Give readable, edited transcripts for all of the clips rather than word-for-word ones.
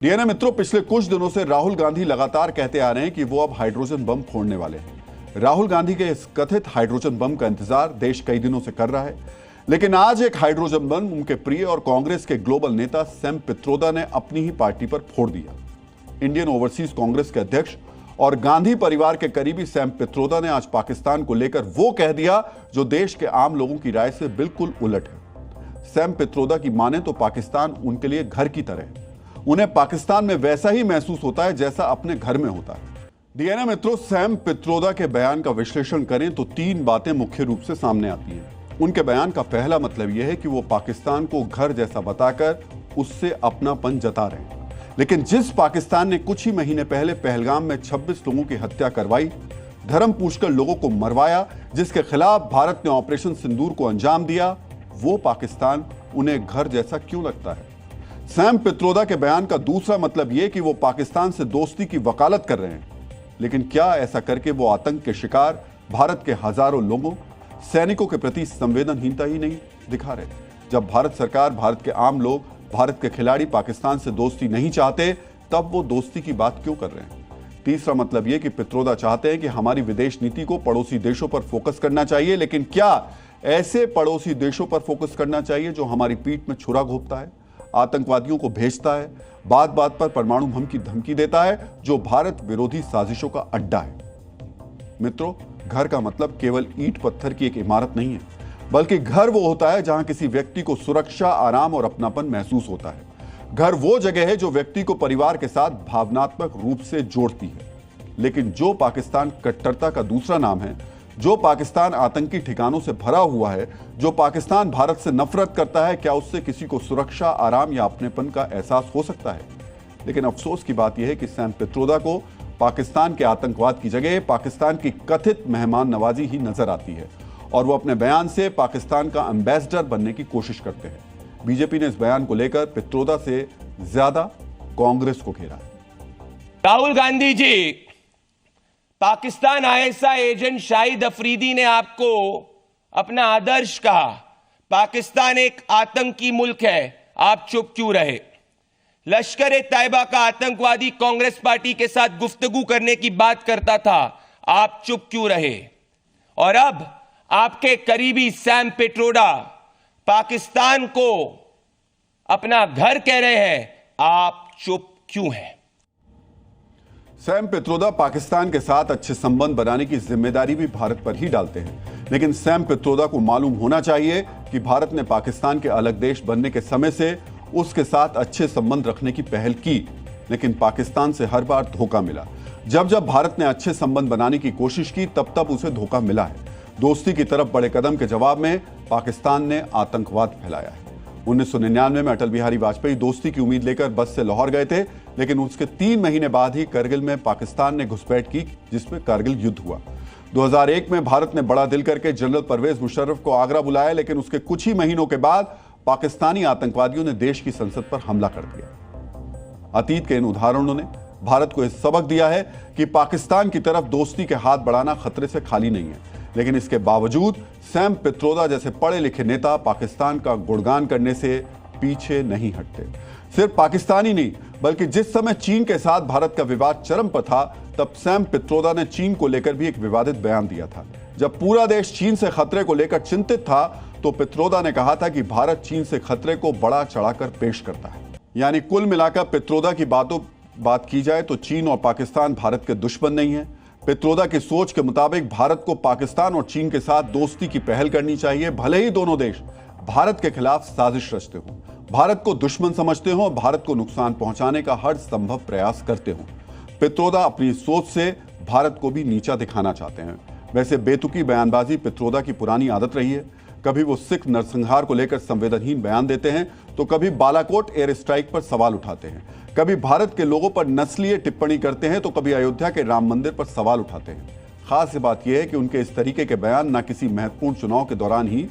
DNA मित्रों, पिछले कुछ दिनों से राहुल गांधी लगातार कहते आ रहे हैं कि वो अब हाइड्रोजन बम फोड़ने वाले हैं। राहुल गांधी के इस कथित हाइड्रोजन बम का इंतजार देश कई दिनों से कर रहा है, लेकिन आज एक हाइड्रोजन बम उनके प्रिय और कांग्रेस के ग्लोबल नेता सैम पित्रोदा ने अपनी ही पार्टी पर फोड़ दिया। इंडियन ओवरसीज कांग्रेस के अध्यक्ष और गांधी परिवार के करीबी सैम पित्रोदा ने आज पाकिस्तान को लेकर वो कह दिया जो देश के आम लोगों की राय से बिल्कुल उलट है। सैम पित्रोदा की माने तो पाकिस्तान उनके लिए घर की तरह है। उन्हें पाकिस्तान में वैसा ही महसूस होता है जैसा अपने घर में होता है। डीएनए मित्रों, सैम पित्रोदा के बयान का विश्लेषण करें तो तीन बातें मुख्य रूप से सामने आती हैं। उनके बयान का पहला मतलब यह है कि वो पाकिस्तान को घर जैसा बताकर उससे अपनापन जता रहे हैं, लेकिन जिस पाकिस्तान ने कुछ ही महीने पहले पहलगाम में 26 लोगों की हत्या करवाई, धर्म पूछकर लोगों को मरवाया, जिसके खिलाफ भारत ने ऑपरेशन सिंदूर को अंजाम दिया, वो पाकिस्तान उन्हें घर जैसा क्यों लगता है? सैम पित्रोदा के बयान का दूसरा मतलब यह कि वो पाकिस्तान से दोस्ती की वकालत कर रहे हैं, लेकिन क्या ऐसा करके वो आतंक के शिकार भारत के हजारों लोगों, सैनिकों के प्रति संवेदनहीनता ही नहीं दिखा रहे? जब भारत सरकार, भारत के आम लोग, भारत के खिलाड़ी पाकिस्तान से दोस्ती नहीं चाहते, तब वो दोस्ती की बात क्यों कर रहे हैं? तीसरा मतलब यह कि पित्रोदा चाहते हैं कि हमारी विदेश नीति को पड़ोसी देशों पर फोकस करना चाहिए, लेकिन क्या ऐसे पड़ोसी देशों पर फोकस करना चाहिए जो हमारी पीठ में छुरा घोंपता है, आतंकवादियों को भेजता है, बात बात पर परमाणु बम की धमकी देता है, जो भारत विरोधी साजिशों का अड्डा है? मित्रों, घर का मतलब केवल ईंट पत्थर की एक इमारत नहीं है, बल्कि घर वो होता है जहां किसी व्यक्ति को सुरक्षा, आराम और अपनापन महसूस होता है। घर वो जगह है जो व्यक्ति को परिवार के साथ भावनात्मक रूप से जोड़ती है। लेकिन जो पाकिस्तान कट्टरता का दूसरा नाम है, जो पाकिस्तान आतंकी ठिकानों से भरा हुआ है, जो पाकिस्तान भारत से नफरत करता है, क्या उससे किसी को सुरक्षा, आराम या अपनेपन का एहसास हो सकता है? लेकिन अफसोस की बात यह है कि सैम पित्रोदा को पाकिस्तान के आतंकवाद की जगह पाकिस्तान की कथित मेहमान नवाजी ही नजर आती है, और वो अपने बयान से पाकिस्तान का एम्बेसडर बनने की कोशिश करते हैं। बीजेपी ने इस बयान को लेकर पित्रोदा से ज्यादा कांग्रेस को घेरा है। राहुल गांधी जी, पाकिस्तान आईएसआई एजेंट शाहिद अफरीदी ने आपको अपना आदर्श कहा। पाकिस्तान एक आतंकी मुल्क है, आप चुप क्यों रहे? लश्कर-ए-तैयबा का आतंकवादी कांग्रेस पार्टी के साथ गुफ्तगू करने की बात करता था, आप चुप क्यों रहे? और अब आपके करीबी सैम पित्रोदा पाकिस्तान को अपना घर कह रहे हैं, आप चुप क्यों हैं? सैम पित्रोदा पाकिस्तान के साथ अच्छे संबंध बनाने की जिम्मेदारी भी भारत पर ही डालते हैं, लेकिन सैम पित्रोदा को मालूम होना चाहिए कि भारत ने पाकिस्तान के अलग देश बनने के समय से उसके साथ अच्छे संबंध रखने की पहल की, लेकिन पाकिस्तान से हर बार धोखा मिला। जब जब भारत ने अच्छे संबंध बनाने की कोशिश की, तब तब उसे धोखा मिला है। दोस्ती की तरफ बड़े कदम के जवाब में पाकिस्तान ने आतंकवाद फैलाया है। 1999 में अटल बिहारी वाजपेयी दोस्ती की उम्मीद लेकर बस से लाहौर गए थे, लेकिन उसके 3 महीने बाद ही करगिल में पाकिस्तान ने घुसपैठ की, जिसमें कारगिल युद्ध हुआ। 2001 में भारत ने बड़ा दिल करके जनरल परवेज मुशर्रफ को आगरा बुलाया, लेकिन उसके कुछ ही महीनों के बाद पाकिस्तानी आतंकवादियों ने देश की संसद पर हमला कर दिया। अतीत के इन उदाहरणों ने भारत को यह सबक दिया है कि पाकिस्तान की तरफ दोस्ती के हाथ बढ़ाना खतरे से खाली नहीं है, लेकिन इसके बावजूद सैम पित्रोदा जैसे पढ़े लिखे नेता पाकिस्तान का गुणगान करने से पीछे नहीं हटते। सिर्फ पाकिस्तान ही नहीं, बल्कि जिस समय चीन के साथ भारत का विवाद चरम पर था, तब सैम पित्रोदा ने चीन को लेकर भी एक विवादित बयान दिया था। जब पूरा देश चीन से खतरे को लेकर चिंतित था, तो पित्रोदा ने कहा था कि भारत चीन से खतरे को बढ़ा चढ़ाकर पेश करता है। यानी कुल मिलाकर पित्रोदा की बात की जाए तो चीन और पाकिस्तान भारत के दुश्मन नहीं है। पित्रोदा की सोच के मुताबिक भारत को पाकिस्तान और चीन के साथ दोस्ती की पहल करनी चाहिए, भले ही दोनों देश भारत के खिलाफ साजिश रचते हों, भारत को दुश्मन समझते हों, भारत को नुकसान पहुंचाने का हर संभव प्रयास करते हों। पित्रोदा अपनी सोच से भारत को भी नीचा दिखाना चाहते हैं। वैसे बेतुकी बयानबाजी पित्रोदा की पुरानी आदत रही है। कभी वो सिख नरसंहार को लेकर संवेदनहीन बयान देते हैं, तो कभी बालाकोट एयर स्ट्राइक पर सवाल उठाते हैं, कभी भारत के लोगों पर नस्लीय टिप्पणी करते हैं, तो कभी अयोध्या के राम मंदिर पर सवाल उठाते हैं। खास बात यह है कि उनके इस तरीके के बयान न किसी महत्वपूर्ण चुनाव के दौरान ही,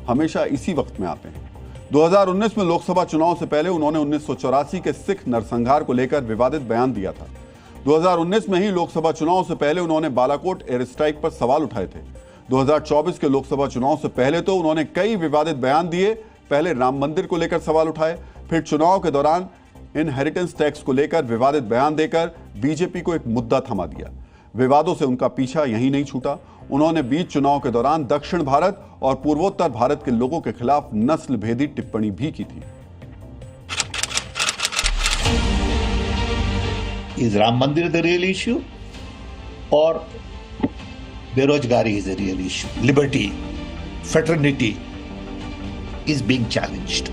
हमेशा इसी वक्त में आते हैं। 2019 में लोकसभा चुनाव से पहले उन्होंने 1984 के सिख नरसंहार को लेकर विवादित बयान दिया था। 2019 में ही लोकसभा चुनाव से पहले उन्होंने बालाकोट एयर स्ट्राइक पर सवाल उठाए थे। 2024 के लोकसभा चुनाव से पहले तो उन्होंने कई विवादित बयान दिए। पहले राम मंदिर को लेकर सवाल उठाए, फिर चुनाव के दौरान इनहेरिटेंस टैक्स को लेकर विवादित बयान देकर बीजेपी को एक मुद्दा थमा दिया। विवादों से उनका पीछा यहीं नहीं छूटा। उन्होंने बीच चुनाव के दौरान दक्षिण भारत और पूर्वोत्तर भारत के लोगों के खिलाफ नस्ल भेदी टिप्पणी भी की थी। Is Ram Mandir the real issue? Or Berojgari is a real issue? Liberty, fraternity is being challenged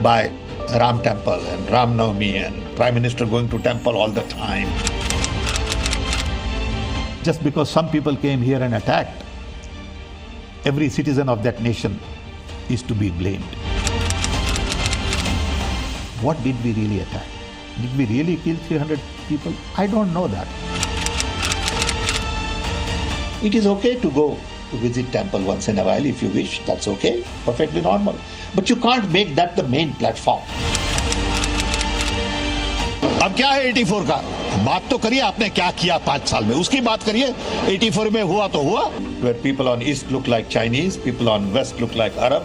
by Ram Temple and Ram Navami and Prime Minister going to temple all the time. Just because some people came here and attacked, every citizen of that nation is to be blamed. What did we really attack? Did we really kill 300 people? I don't know that. It is okay to go to visit temple once in a while if you wish. That's okay. Perfectly normal. But you can't make that the main platform. अब क्या है 84 का? बात तो करिए आपने क्या किया 5 साल में, उसकी बात करिए। 84 में हुआ तो हुआ। Where people on east look like Chinese, people on west look like Arab.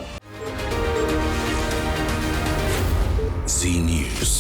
Z News.